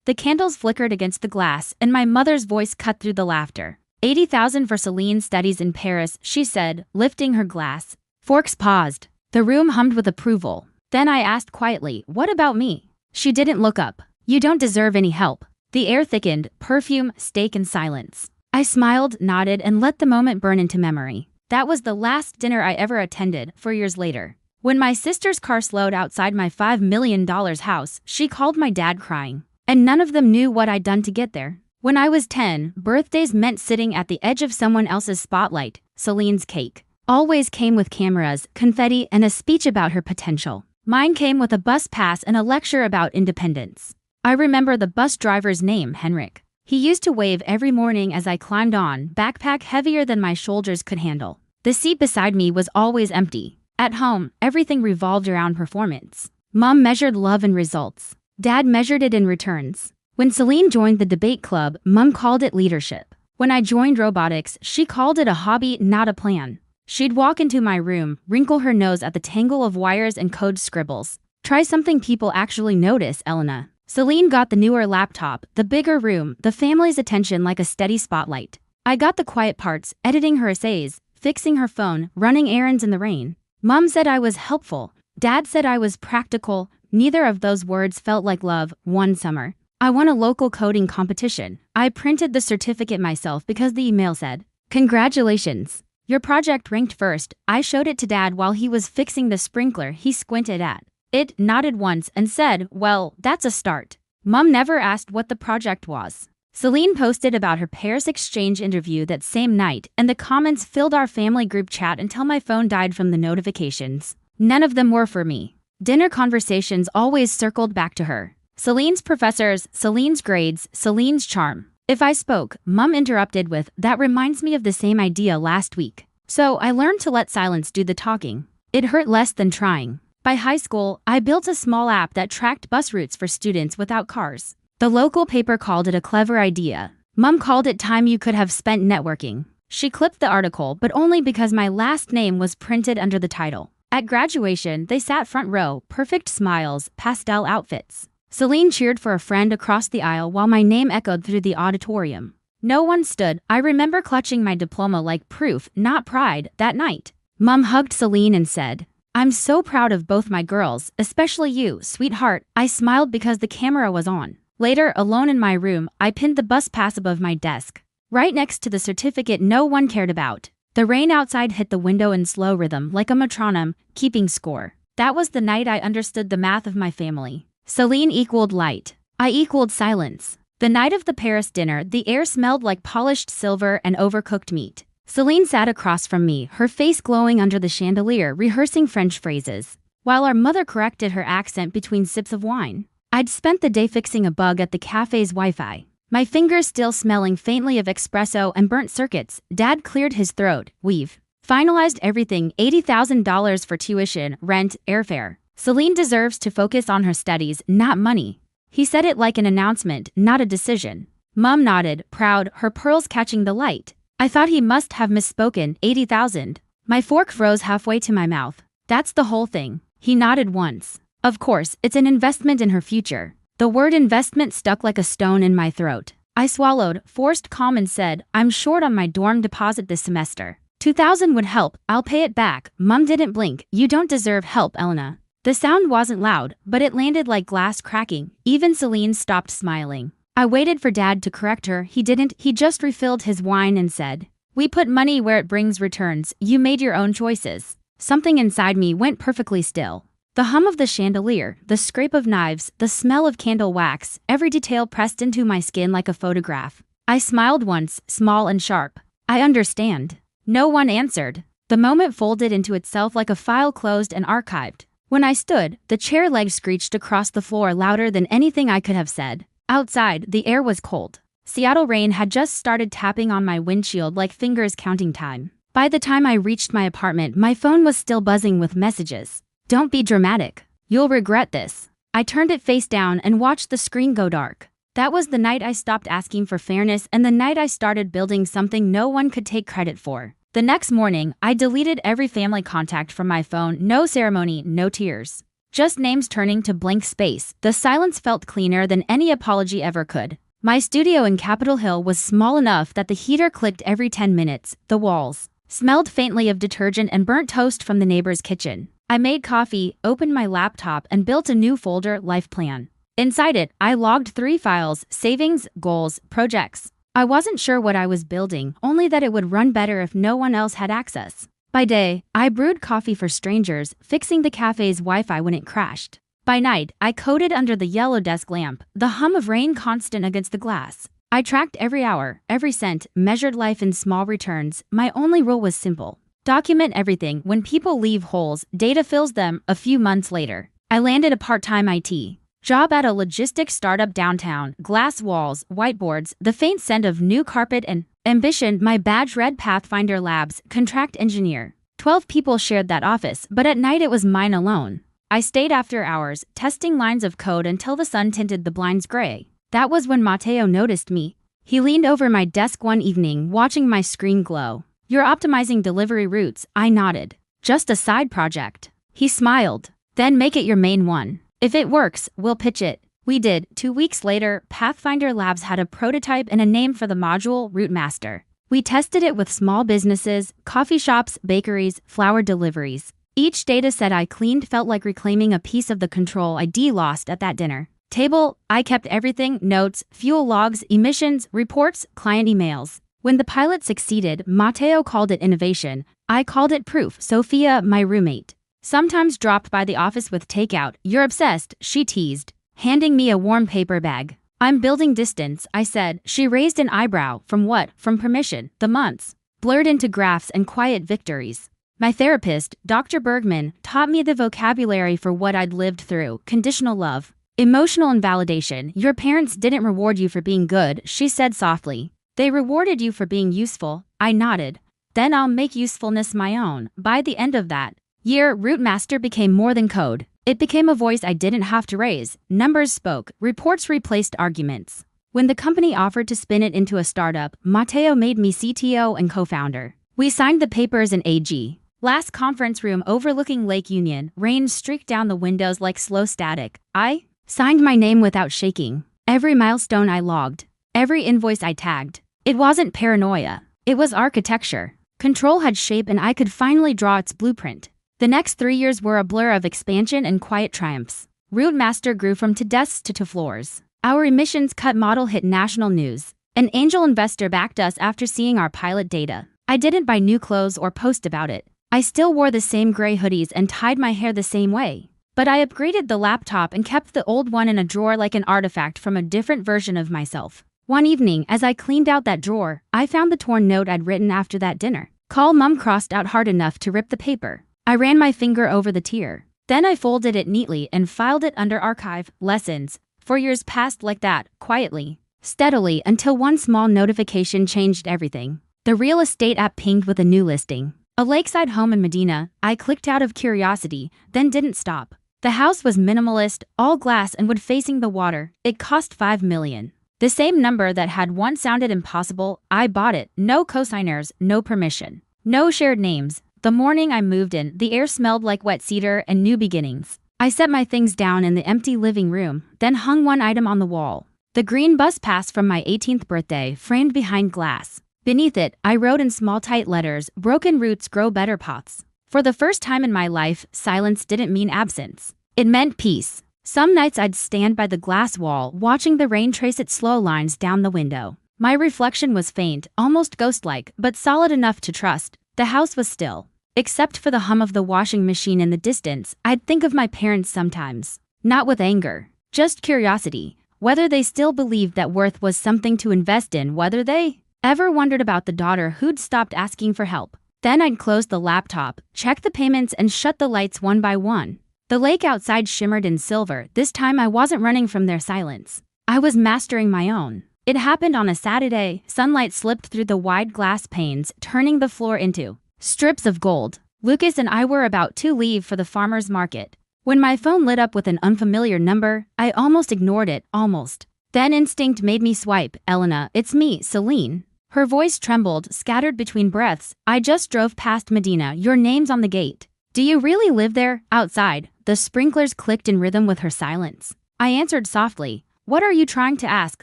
The candles flickered against the glass, and my mother's voice cut through the laughter. 80,000 for Celine studies in Paris, she said, lifting her glass. Forks paused. The room hummed with approval. Then I asked quietly, what about me? She didn't look up. You don't deserve any help. The air thickened, perfume, steak, and silence. I smiled, nodded, and let the moment burn into memory. That was the last dinner I ever attended, 4 years later. When my sister's car slowed outside my $5 million house, she called my dad crying. And none of them knew what I'd done to get there. When I was 10, birthdays meant sitting at the edge of someone else's spotlight. Celine's cake always came with cameras, confetti, and a speech about her potential. Mine came with a bus pass and a lecture about independence. I remember the bus driver's name, Henrik. He used to wave every morning as I climbed on, backpack heavier than my shoulders could handle. The seat beside me was always empty. At home, everything revolved around performance. Mom measured love in results. Dad measured it in returns. When Celine joined the debate club, Mom called it leadership. When I joined robotics, she called it a hobby, not a plan. She'd walk into my room, wrinkle her nose at the tangle of wires and code scribbles. Try something people actually notice, Elena. Celine got the newer laptop, the bigger room, the family's attention like a steady spotlight. I got the quiet parts, editing her essays, fixing her phone, running errands in the rain. Mom said I was helpful. Dad said I was practical. Neither of those words felt like love. One summer, I won a local coding competition. I printed the certificate myself because the email said, "Congratulations. Your project ranked first." I showed it to Dad while he was fixing the sprinkler. He squinted at it, nodded once, and said, "Well, that's a start." Mom never asked what the project was. Celine posted about her Paris exchange interview that same night, and the comments filled our family group chat until my phone died from the notifications. None of them were for me. Dinner conversations always circled back to her. Celine's professors, Celine's grades, Celine's charm. If I spoke, Mom interrupted with, "That reminds me of the same idea last week." So I learned to let silence do the talking. It hurt less than trying. By high school, I built a small app that tracked bus routes for students without cars. The local paper called it a clever idea. Mom called it time you could have spent networking. She clipped the article, but only because my last name was printed under the title. At graduation, they sat front row, perfect smiles, pastel outfits. Celine cheered for a friend across the aisle while my name echoed through the auditorium. No one stood. I remember clutching my diploma like proof, not pride, that night. Mom hugged Celine and said, "I'm so proud of both my girls, especially you, sweetheart." I smiled because the camera was on. Later, alone in my room, I pinned the bus pass above my desk, right next to the certificate no one cared about. The rain outside hit the window in slow rhythm like a metronome, keeping score. That was the night I understood the math of my family. Celine equaled light. I equaled silence. The night of the Paris dinner, the air smelled like polished silver and overcooked meat. Celine sat across from me, her face glowing under the chandelier, rehearsing French phrases, while our mother corrected her accent between sips of wine. I'd spent the day fixing a bug at the cafe's Wi-Fi. My fingers still smelling faintly of espresso and burnt circuits. Dad cleared his throat. "We've finalized everything, $80,000 for tuition, rent, airfare. Celine deserves to focus on her studies, not money." He said it like an announcement, not a decision. Mom nodded, proud, her pearls catching the light. I thought he must have misspoken. 80,000. My fork froze halfway to my mouth. "That's the whole thing." He nodded once. "Of course, it's an investment in her future." The word investment stuck like a stone in my throat. I swallowed, forced calm, and said, "I'm short on my dorm deposit this semester. 2,000 would help. I'll pay it back." Mom didn't blink. "You don't deserve help, Elena." The sound wasn't loud, but it landed like glass cracking. Even Celine stopped smiling. I waited for Dad to correct her. He didn't. He just refilled his wine and said, "We put money where it brings returns. You made your own choices." Something inside me went perfectly still. The hum of the chandelier, the scrape of knives, the smell of candle wax, every detail pressed into my skin like a photograph. I smiled once, small and sharp. "I understand." No one answered. The moment folded into itself like a file closed and archived. When I stood, the chair leg screeched across the floor louder than anything I could have said. Outside, the air was cold. Seattle rain had just started tapping on my windshield like fingers counting time. By the time I reached my apartment, my phone was still buzzing with messages. "Don't be dramatic. You'll regret this." I turned it face down and watched the screen go dark. That was the night I stopped asking for fairness and the night I started building something no one could take credit for. The next morning, I deleted every family contact from my phone. No ceremony, no tears. Just names turning to blank space. The silence felt cleaner than any apology ever could. My studio in Capitol Hill was small enough that the heater clicked every 10 minutes. The walls smelled faintly of detergent and burnt toast from the neighbor's kitchen. I made coffee, opened my laptop, and built a new folder, Life Plan. Inside it, I logged 3 files: savings, goals, projects. I wasn't sure what I was building, only that it would run better if no one else had access. By day, I brewed coffee for strangers, fixing the cafe's Wi-Fi when it crashed. By night, I coded under the yellow desk lamp, the hum of rain constant against the glass. I tracked every hour, every cent, measured life in small returns. My only rule was simple: document everything. When people leave holes, data fills them. A few months later, I landed a part-time IT job at a logistics startup downtown. Glass walls, whiteboards, the faint scent of new carpet, and ambition. My badge read Pathfinder Labs, contract engineer. 12 people shared that office, but at night it was mine alone. I stayed after hours, testing lines of code until the sun tinted the blinds gray. That was when Matteo noticed me. He leaned over my desk one evening, watching my screen glow. "You're optimizing delivery routes," I nodded. "Just a side project." He smiled. "Then make it your main one. If it works, we'll pitch it." We did. 2 weeks later, Pathfinder Labs had a prototype and a name for the module, Route Master. We tested it with small businesses, coffee shops, bakeries, flower deliveries. Each data set I cleaned felt like reclaiming a piece of the control I'd lost at that dinner table. I kept everything: notes, fuel logs, emissions, reports, client emails. When the pilot succeeded, Matteo called it innovation. I called it proof. Sophia, my roommate, sometimes dropped by the office with takeout. "You're obsessed," she teased, handing me a warm paper bag. "I'm building distance," I said. She raised an eyebrow. "From what?" "From permission." The months blurred into graphs and quiet victories. My therapist, Dr. Bergman, taught me the vocabulary for what I'd lived through: conditional love, emotional invalidation. "Your parents didn't reward you for being good," she said softly. "They rewarded you for being useful." I nodded. "Then I'll make usefulness my own." By the end of that year, Route Master became more than code. It became a voice I didn't have to raise. Numbers spoke, reports replaced arguments. When the company offered to spin it into a startup, Matteo made me CTO and co-founder. We signed the papers in AG. Last conference room overlooking Lake Union, rain streaked down the windows like slow static. I signed my name without shaking. Every milestone I logged, every invoice I tagged. It wasn't paranoia. It was architecture. Control had shape and I could finally draw its blueprint. The next 3 years were a blur of expansion and quiet triumphs. Route Master grew from to desks to floors. Our emissions cut model hit national news. An angel investor backed us after seeing our pilot data. I didn't buy new clothes or post about it. I still wore the same gray hoodies and tied my hair the same way. But I upgraded the laptop and kept the old one in a drawer like an artifact from a different version of myself. One evening, as I cleaned out that drawer, I found the torn note I'd written after that dinner. "Call Mum," crossed out hard enough to rip the paper. I ran my finger over the tear. Then I folded it neatly and filed it under archive, lessons. 4 years passed like that, quietly, steadily, until one small notification changed everything. The real estate app pinged with a new listing. A lakeside home in Medina. I clicked out of curiosity, then didn't stop. The house was minimalist, all glass and wood facing the water. It cost $5 million. The same number that had once sounded impossible. I bought it. No cosigners, no permission, no shared names. The morning I moved in, the air smelled like wet cedar and new beginnings. I set my things down in the empty living room, then hung one item on the wall: the green bus pass from my 18th birthday, framed behind glass. Beneath it, I wrote in small tight letters, "Broken roots grow better pots." For the first time in my life, silence didn't mean absence. It meant peace. Some nights I'd stand by the glass wall, watching the rain trace its slow lines down the window. My reflection was faint, almost ghost-like, but solid enough to trust. The house was still. Except for the hum of the washing machine in the distance, I'd think of my parents sometimes. Not with anger, just curiosity. Whether they still believed that worth was something to invest in, whether they ever wondered about the daughter who'd stopped asking for help. Then I'd close the laptop, check the payments, and shut the lights one by one. The lake outside shimmered in silver. This time I wasn't running from their silence. I was mastering my own. It happened on a Saturday. Sunlight slipped through the wide glass panes, turning the floor into strips of gold. Lucas and I were about to leave for the farmer's market when my phone lit up with an unfamiliar number. I almost ignored it, almost. Then instinct made me swipe. "Elena, it's me, Celine." Her voice trembled, scattered between breaths. "I just drove past Medina. Your name's on the gate." Do you really live there? Outside, the sprinklers clicked in rhythm with her silence. I answered softly. What are you trying to ask,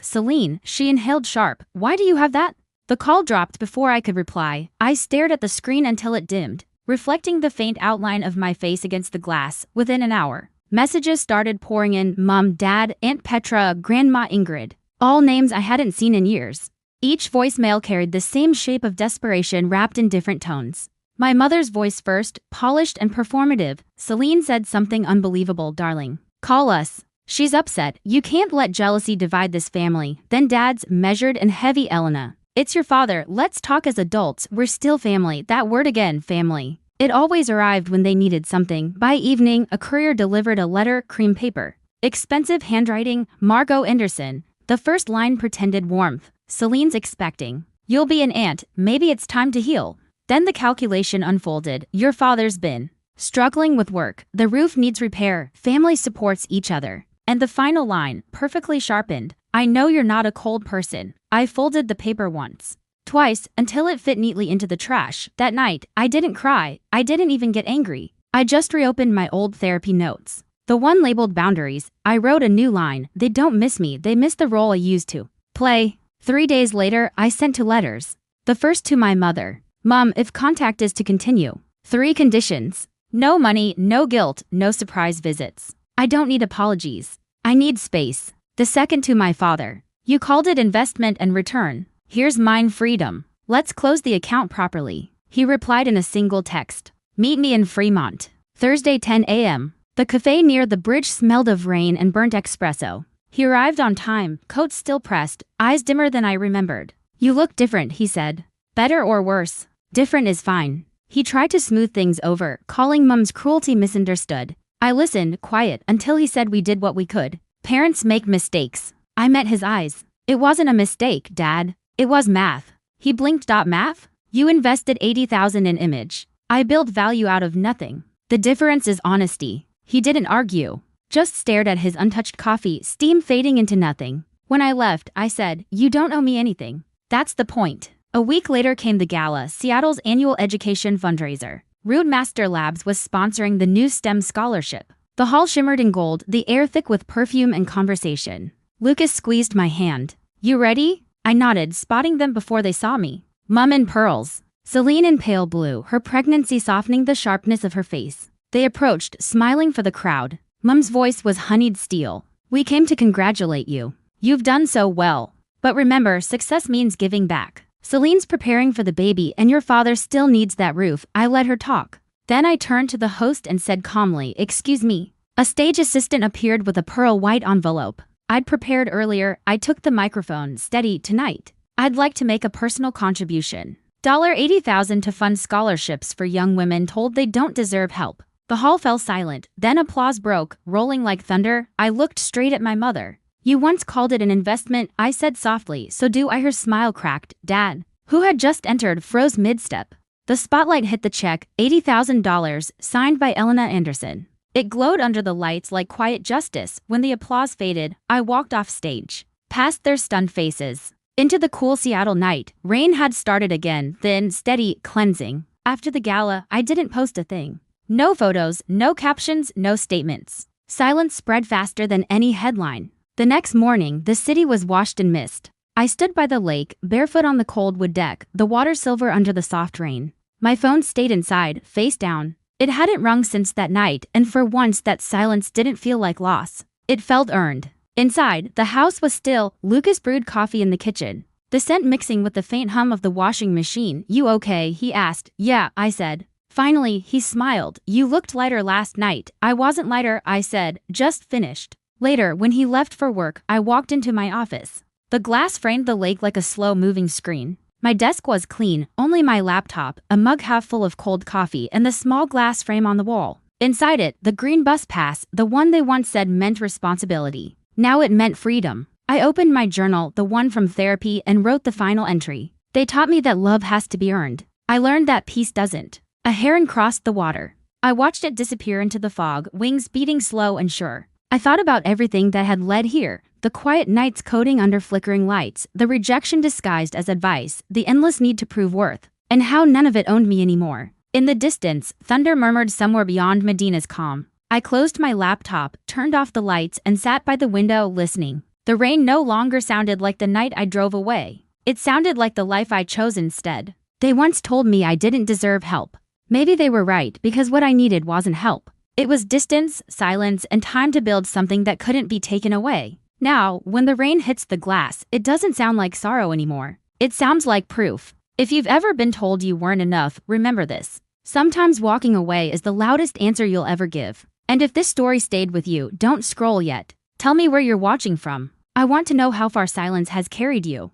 Celine? She inhaled sharp. Why do you have that? The call dropped before I could reply. I stared at the screen until it dimmed, reflecting the faint outline of my face against the glass. Within an hour, messages started pouring in. Mom, Dad, Aunt Petra, Grandma Ingrid. All names I hadn't seen in years. Each voicemail carried the same shape of desperation wrapped in different tones. My mother's voice first, polished and performative. Celine said something unbelievable, darling. Call us. She's upset. You can't let jealousy divide this family. Then Dad's measured and heavy. Elena. It's your father. Let's talk as adults. We're still family. That word again, family. It always arrived when they needed something. By evening, a courier delivered a letter, cream paper. Expensive handwriting, Margot Anderson. The first line pretended warmth. Celine's expecting. You'll be an aunt. Maybe it's time to heal. Then the calculation unfolded. Your father's been struggling with work. The roof needs repair. Family supports each other. And the final line, perfectly sharpened. I know you're not a cold person. I folded the paper once, twice, until it fit neatly into the trash. That night, I didn't cry. I didn't even get angry. I just reopened my old therapy notes. The one labeled boundaries. I wrote a new line. They don't miss me. They miss the role I used to play. 3 days later, I sent 2 letters. The first to my mother. Mom, if contact is to continue. 3 conditions. No money, no guilt, no surprise visits. I don't need apologies. I need space. The second to my father. You called it investment and return. Here's mine, freedom. Let's close the account properly. He replied in a single text. Meet me in Fremont. Thursday 10 a.m. The cafe near the bridge smelled of rain and burnt espresso. He arrived on time, coat still pressed, eyes dimmer than I remembered. You look different, he said. Better or worse? Different is fine. He tried to smooth things over, calling Mom's cruelty misunderstood. I listened, quiet, until he said we did what we could. Parents make mistakes. I met his eyes. It wasn't a mistake, Dad. It was math. He blinked. Math? You invested $80,000 in image. I built value out of nothing. The difference is honesty. He didn't argue. Just stared at his untouched coffee, steam fading into nothing. When I left, I said, you don't owe me anything. That's the point. A week later came the gala, Seattle's annual education fundraiser. Root Master Labs was sponsoring the new STEM scholarship. The hall shimmered in gold, the air thick with perfume and conversation. Lucas squeezed my hand. You ready? I nodded, spotting them before they saw me. Mum in pearls. Celine in pale blue, her pregnancy softening the sharpness of her face. They approached, smiling for the crowd. Mum's voice was honeyed steel. We came to congratulate you. You've done so well. But remember, success means giving back. Celine's preparing for the baby and your father still needs that roof. I let her talk. Then I turned to the host and said calmly, excuse me. A stage assistant appeared with a pearl white envelope. I'd prepared earlier. I took the microphone. Steady, tonight. I'd like to make a personal contribution. $80,000 to fund scholarships for young women told they don't deserve help. The hall fell silent. Then applause broke, rolling like thunder. I looked straight at my mother. You once called it an investment, I said softly. So do I? Her smile cracked. Dad, who had just entered, froze mid-step. The spotlight hit the check, $80,000, signed by Elena Anderson. It glowed under the lights like quiet justice. When the applause faded, I walked off stage, past their stunned faces, into the cool Seattle night. Rain had started again, thin, steady, cleansing. After the gala, I didn't post a thing. No photos, no captions, no statements. Silence spread faster than any headline. The next morning, the city was washed in mist. I stood by the lake, barefoot on the cold wood deck, the water silver under the soft rain. My phone stayed inside, face down. It hadn't rung since that night, and for once that silence didn't feel like loss. It felt earned. Inside, the house was still. Lucas brewed coffee in the kitchen, the scent mixing with the faint hum of the washing machine. You okay? He asked. Yeah, I said. Finally, he smiled. You looked lighter last night. I wasn't lighter, I said. Just finished. Later, when he left for work, I walked into my office. The glass framed the lake like a slow-moving screen. My desk was clean, only my laptop, a mug half full of cold coffee, and the small glass frame on the wall. Inside it, the green bus pass, the one they once said meant responsibility. Now it meant freedom. I opened my journal, the one from therapy, and wrote the final entry. They taught me that love has to be earned. I learned that peace doesn't. A heron crossed the water. I watched it disappear into the fog, wings beating slow and sure. I thought about everything that had led here. The quiet nights coding under flickering lights, the rejection disguised as advice, the endless need to prove worth, and how none of it owned me anymore. In the distance, thunder murmured somewhere beyond Medina's calm. I closed my laptop, turned off the lights, and sat by the window listening. The rain no longer sounded like the night I drove away. It sounded like the life I chose instead. They once told me I didn't deserve help. Maybe they were right, because what I needed wasn't help. It was distance, silence, and time to build something that couldn't be taken away. Now, when the rain hits the glass, it doesn't sound like sorrow anymore. It sounds like proof. If you've ever been told you weren't enough, remember this. Sometimes walking away is the loudest answer you'll ever give. And if this story stayed with you, don't scroll yet. Tell me where you're watching from. I want to know how far silence has carried you.